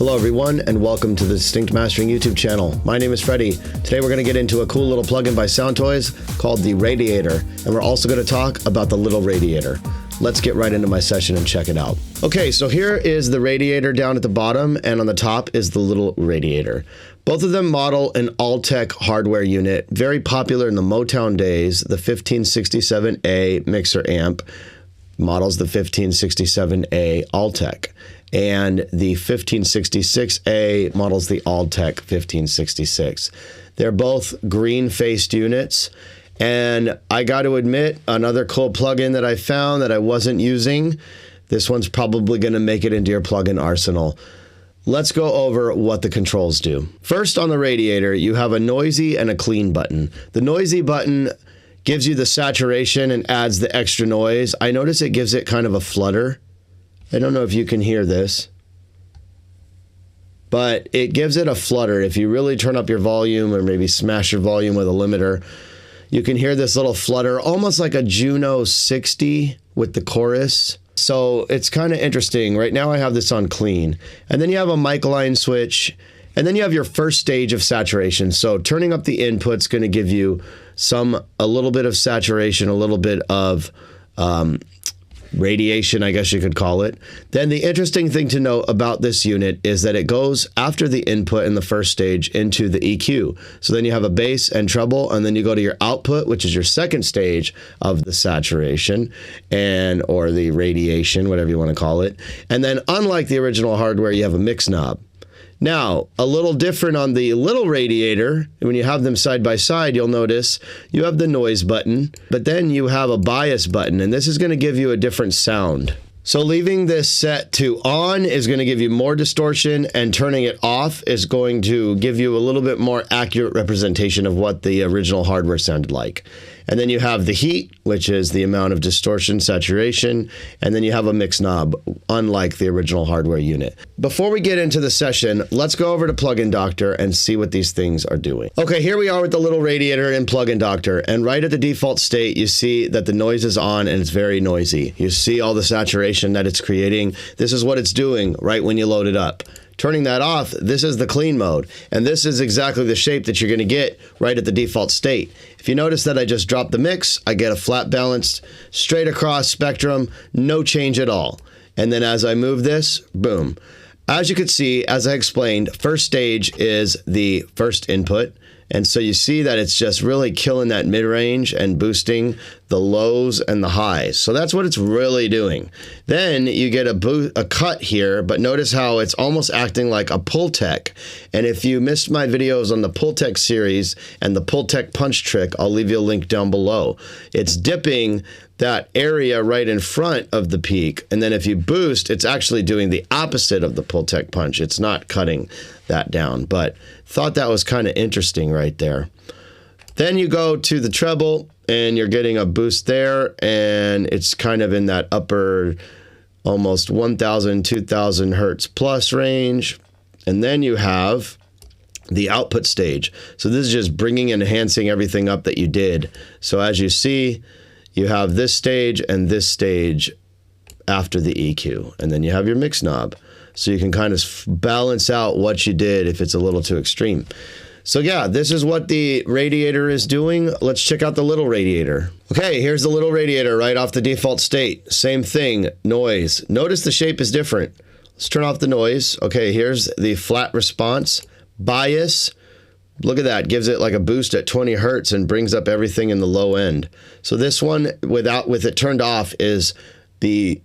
Hello everyone, and welcome to the Distinct Mastering YouTube channel. My name is Freddie. Today we're going to get into a cool little plugin by Soundtoys called the Radiator, and we're also going to talk about the little radiator. Let's get right into my session and check it out. Okay, so here is the radiator down at the bottom, and on the top is the little radiator. Both of them model an all-tech hardware unit, very popular in the Motown days. The 1567A mixer amp models the 1567A all-tech, and the 1566A models the all-tech 1566. They're both green-faced units, and I got to admit, another cool plugin that I found that I wasn't using, this one's probably going to make it into your plugin arsenal. Let's go over what the controls do. First, on the radiator, you have a noisy and a clean button. The noisy button gives you the saturation and adds the extra noise. I notice it gives it kind of a flutter. I don't know if you can hear this, but it gives it a flutter. If you really turn up your volume or maybe smash your volume with a limiter, you can hear this little flutter, almost like a Juno 60 with the chorus. So it's kind of interesting. Right now I have this on clean. And then you have a mic line switch, and then you have your first stage of saturation. So turning up the input's going to give you a little bit of saturation, a little bit of radiation, I guess you could call it. Then the interesting thing to note about this unit is that it goes after the input in the first stage into the EQ. So then you have a bass and treble, and then you go to your output, which is your second stage of the saturation or the radiation, whatever you want to call it. And then unlike the original hardware, you have a mix knob. Now, a little different on the little radiator, when you have them side by side, you'll notice you have the noise button, but then you have a bias button, and this is going to give you a different sound. So leaving this set to on is going to give you more distortion, and turning it off is going to give you a little bit more accurate representation of what the original hardware sounded like. And then you have the heat, which is the amount of distortion, saturation, and then you have a mix knob, unlike the original hardware unit. Before we get into the session, let's go over to Plugin Doctor and see what these things are doing. Okay, here we are with the little radiator in Plugin Doctor, and right at the default state, you see that the noise is on and it's very noisy. You see all the saturation that it's creating. This is what it's doing right when you load it up. Turning that off, this is the clean mode, and this is exactly the shape that you're going to get right at the default state. If you notice that I just dropped the mix, I get a flat balanced, straight across spectrum, no change at all. And then as I move this, boom. As you can see, as I explained, first stage is the first input. And so you see that it's just really killing that mid-range and boosting the lows and the highs. So that's what it's really doing. Then you get a cut here, but notice how it's almost acting like a pull tech. And if you missed my videos on the pull tech series and the pull tech punch trick, I'll leave you a link down below. It's dipping that area right in front of the peak, and then if you boost, it's actually doing the opposite of the pull tech punch. It's not cutting that down, but thought that was kind of interesting right there. Then you go to the treble, and you're getting a boost there, and it's kind of in that upper almost 1,000, 2,000 hertz plus range. And then you have the output stage. So this is just bringing and enhancing everything up that you did. So as you see, you have this stage and this stage after the EQ, and then you have your mix knob. So you can kind of balance out what you did if it's a little too extreme. So yeah, this is what the radiator is doing. Let's check out the little radiator. Okay, here's the little radiator right off the default state. Same thing, noise. Notice the shape is different. Let's turn off the noise. Okay, here's the flat response. Bias. Look at that, gives it like a boost at 20 hertz and brings up everything in the low end. So this one, with it turned off, is the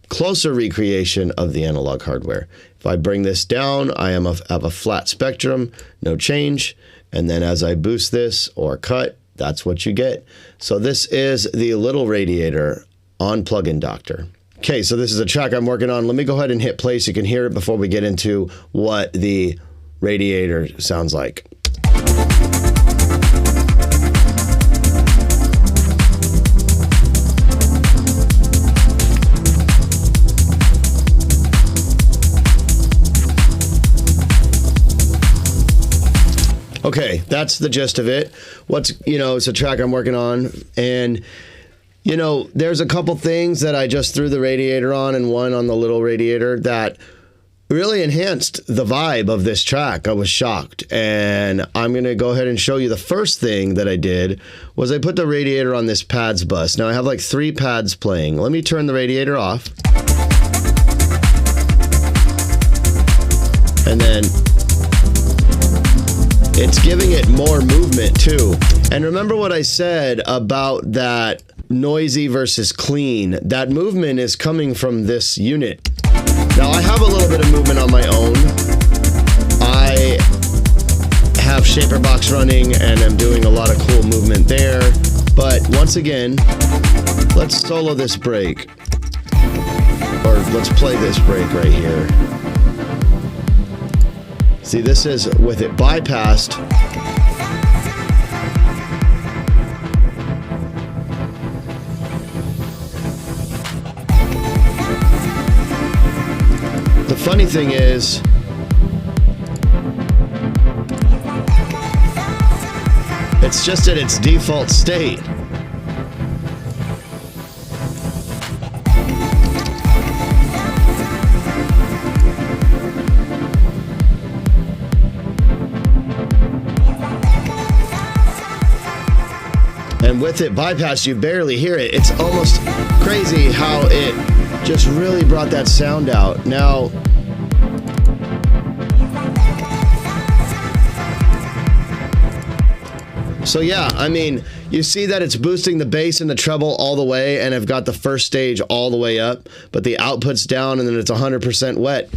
closer recreation of the analog hardware. If I bring this down, I have a flat spectrum, no change. And then as I boost this or cut, that's what you get. So this is the little radiator on Plugin Doctor. Okay, so this is a track I'm working on. Let me go ahead and hit play so you can hear it before we get into what the radiator sounds like. Okay, that's the gist of it. It's a track I'm working on, and there's a couple things that I just threw the radiator on and one on the little radiator that really enhanced the vibe of this track. I was shocked. And I'm going to go ahead and show you the first thing that I did was I put the Radiator on this pads bus. Now I have like 3 pads playing. Let me turn the Radiator off. And then it's giving it more movement too. And remember what I said about that noisy versus clean. That movement is coming from this unit. Now I have a little bit of movement on my own. I have Shaperbox running and I'm doing a lot of cool movement there. But once again, let's solo this break. Or let's play this break right here. See, this is with it bypassed. The funny thing is, it's just at its default state. And with it bypassed, you barely hear it. It's almost crazy how it just really brought that sound out. Now, so yeah, I mean, you see that it's boosting the bass and the treble all the way, and I've got the first stage all the way up, but the output's down and then it's 100% wet.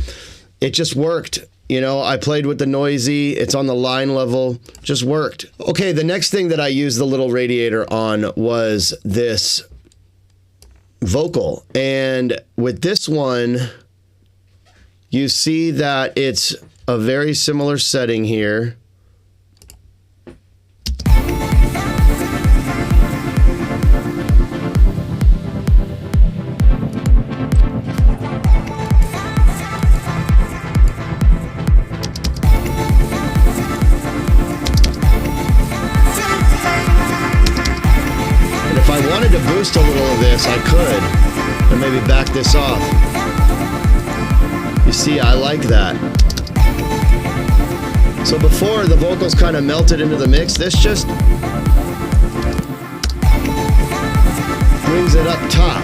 It just worked. You know, I played with the noisy, it's on the line level, just worked. Okay, the next thing that I used the little Radiator on was this vocal. And with this one, you see that it's a very similar setting here. To boost a little of this, I could, and maybe back this off. You see, I like that. So before the vocals kind of melted into the mix, this just brings it up top.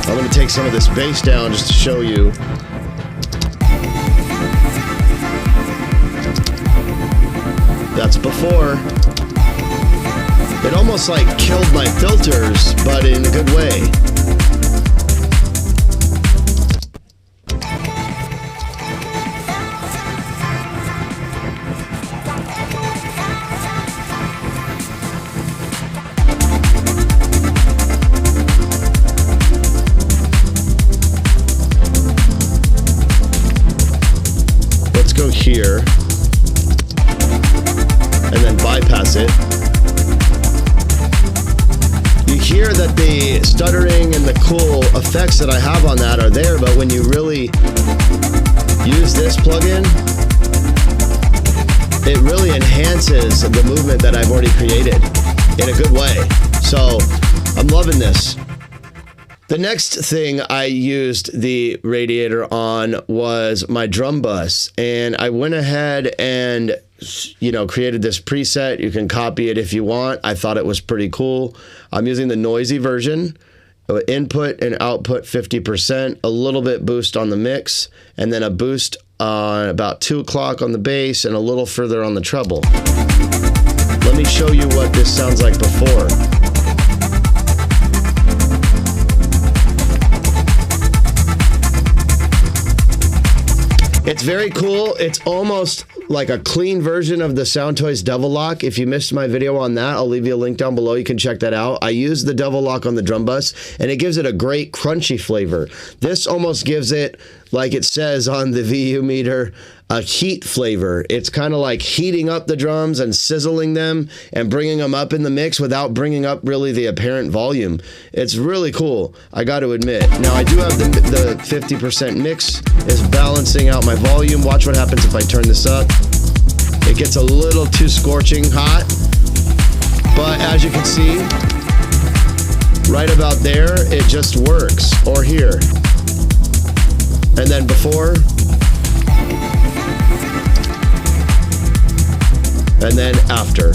I'm going to take some of this bass down just to show you. That's before. It almost like killed my filters, but in a good way. Let's go here. And then bypass it. You hear that the stuttering and the cool effects that I have on that are there, but when you really use this plugin, it really enhances the movement that I've already created in a good way. So I'm loving this. The next thing I used the Radiator on was my drum bus, and I went ahead and created this preset. You can copy it if you want. I thought it was pretty cool. I'm using the noisy version, input and output 50%, a little bit boost on the mix, and then a boost on about 2 o'clock on the bass and a little further on the treble. Let me show you what this sounds like before. It's very cool. It's almost like a clean version of the Soundtoys Devil Lock. If you missed my video on that, I'll leave you a link down below. You can check that out. I use the Devil Lock on the drum bus, and it gives it a great crunchy flavor. This almost gives it, like it says on the VU meter, a heat flavor. It's kind of like heating up the drums and sizzling them and bringing them up in the mix without bringing up really the apparent volume. It's really cool, I got to admit. Now I do have the 50% mix is balancing out my volume. Watch what happens if I turn this up. It gets a little too scorching hot, but as you can see, right about there, it just works. Or here. And then before. And then after.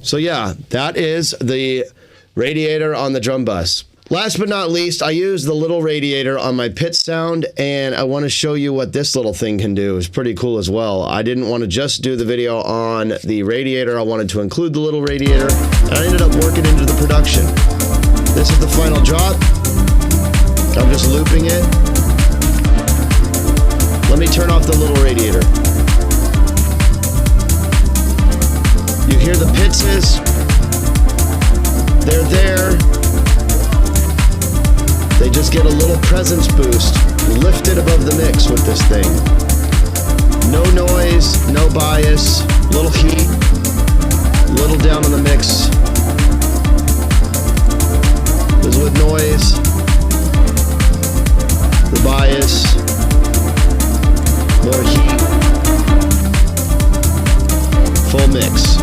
So yeah, that is the Radiator on the drum bus. Last but not least, I use the little Radiator on my pit sound, and I want to show you what this little thing can do. It's pretty cool as well. I didn't want to just do the video on the Radiator. I wanted to include the little Radiator, and I ended up working into the production. This is the final drop. I'm just looping it. Let me turn off the little Radiator. You hear the pitches. They're there. They just get a little presence boost lifted above the mix with this thing. No noise, no bias, little heat, little down on the mix. This is with noise, the bias, more heat, full mix.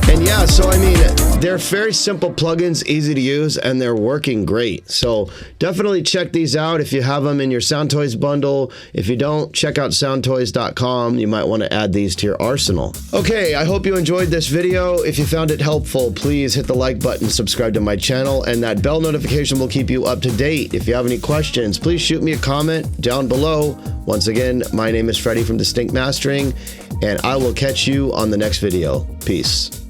And yeah, so I mean, they're very simple plugins, easy to use, and they're working great. So definitely check these out if you have them in your Soundtoys bundle. If you don't, check out soundtoys.com. You might want to add these to your arsenal. Okay, I hope you enjoyed this video. If you found it helpful, please hit the like button, subscribe to my channel, and that bell notification will keep you up to date. If you have any questions, please shoot me a comment down below. Once again, my name is Freddie from Distinct Mastering, and I will catch you on the next video. Peace.